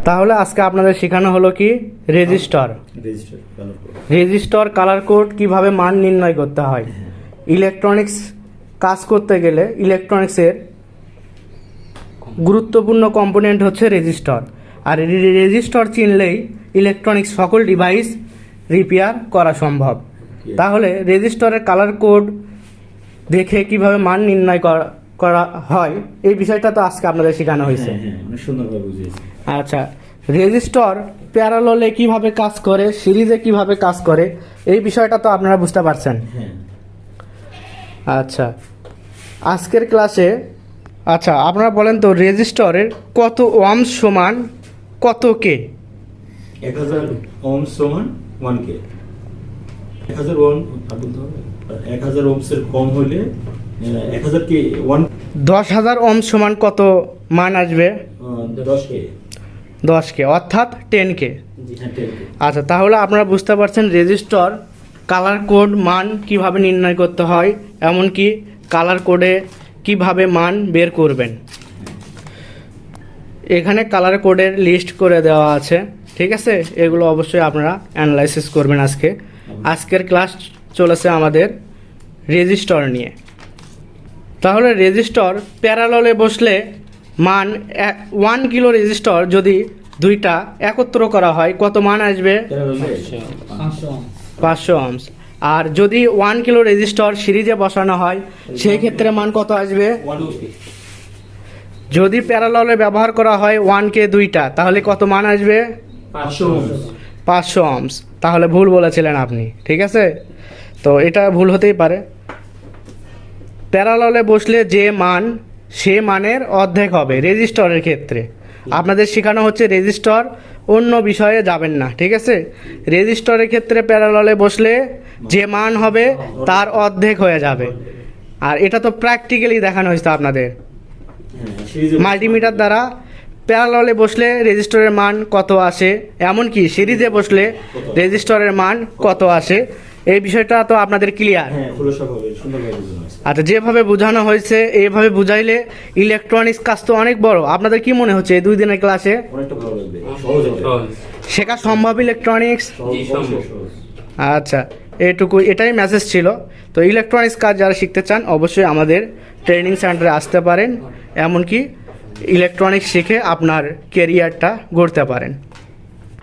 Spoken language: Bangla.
তাহলে আজকে আপনাদের শেখানো হলো কি রেজিস্টার। রেজিস্টার কালার কোড কিভাবে মান নির্ণয় করতে হয়। ইলেকট্রনিক্স কাজ করতে গেলে ইলেকট্রনিক্সের গুরুত্বপূর্ণ কম্পোনেন্ট হচ্ছে রেজিস্টার। আর রেজিস্টার চিনলেই ইলেকট্রনিক্স সকল ডিভাইস রিপেয়ার করা সম্ভব। তাহলে রেজিস্টারের কালার কোড দেখে কিভাবে মান নির্ণয় করা হয় এই বিষয়টা তো আজকে আপনাদের শেখানো হয়েছে। আচ্ছা, রেজিস্টার প্যারালালে কিভাবে কাজ করে, সিরিজে কিভাবে কাজ করে এই বিষয়টা তো আপনারা বুঝতে পারছেন। আচ্ছা, আজকের ক্লাসে আপনারা বলেন তো রেজিস্টারের কত ওহমস সমান কত কে? 1000 ওহমস সমান 1 কে। 1000 ওহম 1000 ওহমসের কম হলে 1000 কে 10,000 ওহমস সমান কত মান আসবে? 10 কে। 10 কে অর্থাৎ 10 কে। জি হ্যাঁ 10 কে। আচ্ছা, তাহলে আপনারা বুঝতে পারছেন রেজিস্টার কালার কোড মান কিভাবে নির্ণয় করতে হয়, এমনকি কালার কোডে কিভাবে মান বের করবেন। এখানে কালার কোডের লিস্ট করে দেওয়া আছে, ঠিক আছে? এগুলো অবশ্যই আপনারা অ্যানালাইসিস করবেন। আজকের ক্লাস চলেছে আমাদের রেজিস্টার নিয়ে। তাহলে রেজিস্টার প্যারালালে বসলে মান 1 কিলো রেজিস্টার যদি দুইটা একত্র করা হয় কত মান আসবে? 500 ওহমস। আর যদি 1 কিলো রেজিস্টার সিরিজে বসানো হয় সেই ক্ষেত্রে মান কত আসবে? যদি প্যারালালে ব্যবহার করা হয় 1 কে দুইটা তাহলে কত মান আসবে? 500 ওহমস। তাহলে ভুল বলেছিলেন আপনি, ঠিক আছে? তো এটা ভুল হতেই পারে। প্যারালালে বসলে যে মান সে মানের অর্ধেক হবে রেজিস্টারের ক্ষেত্রে। আপনাদের শেখানো হচ্ছে রেজিস্টার, অন্য বিষয়ে যাবেন না, ঠিক আছে? রেজিস্টারের ক্ষেত্রে প্যারালালে বসলে যে মান হবে তার অর্ধেক হয়ে যাবে। আর এটা তো প্র্যাকটিক্যালি দেখানো হয়েছে আপনাদের মাল্টিমিটার দ্বারা। প্যারালালে বসলে রেজিস্টারের মান কত আসে, এমনকি সিরিজে বসলে রেজিস্টারের মান কত আসে, এই বিষয়টা তো আপনাদের ক্লিয়ার। আচ্ছা, যেভাবে বোঝানো হয়েছে এইভাবে বুঝাইলে ইলেকট্রনিক্স কাজ তো অনেক বড়। আপনাদের কি মনে হচ্ছে এই 2 দিনের ক্লাসে শেখা সম্ভব ইলেকট্রনিক্স? আচ্ছা, এটাই মেসেজ ছিল। তো ইলেকট্রনিক্স কাজ যারা শিখতে চান অবশ্যই আমাদের ট্রেনিং সেন্টারে আসতে পারেন, এমনকি ইলেকট্রনিক্স শিখে আপনার কেরিয়ারটা গড়তে পারেন।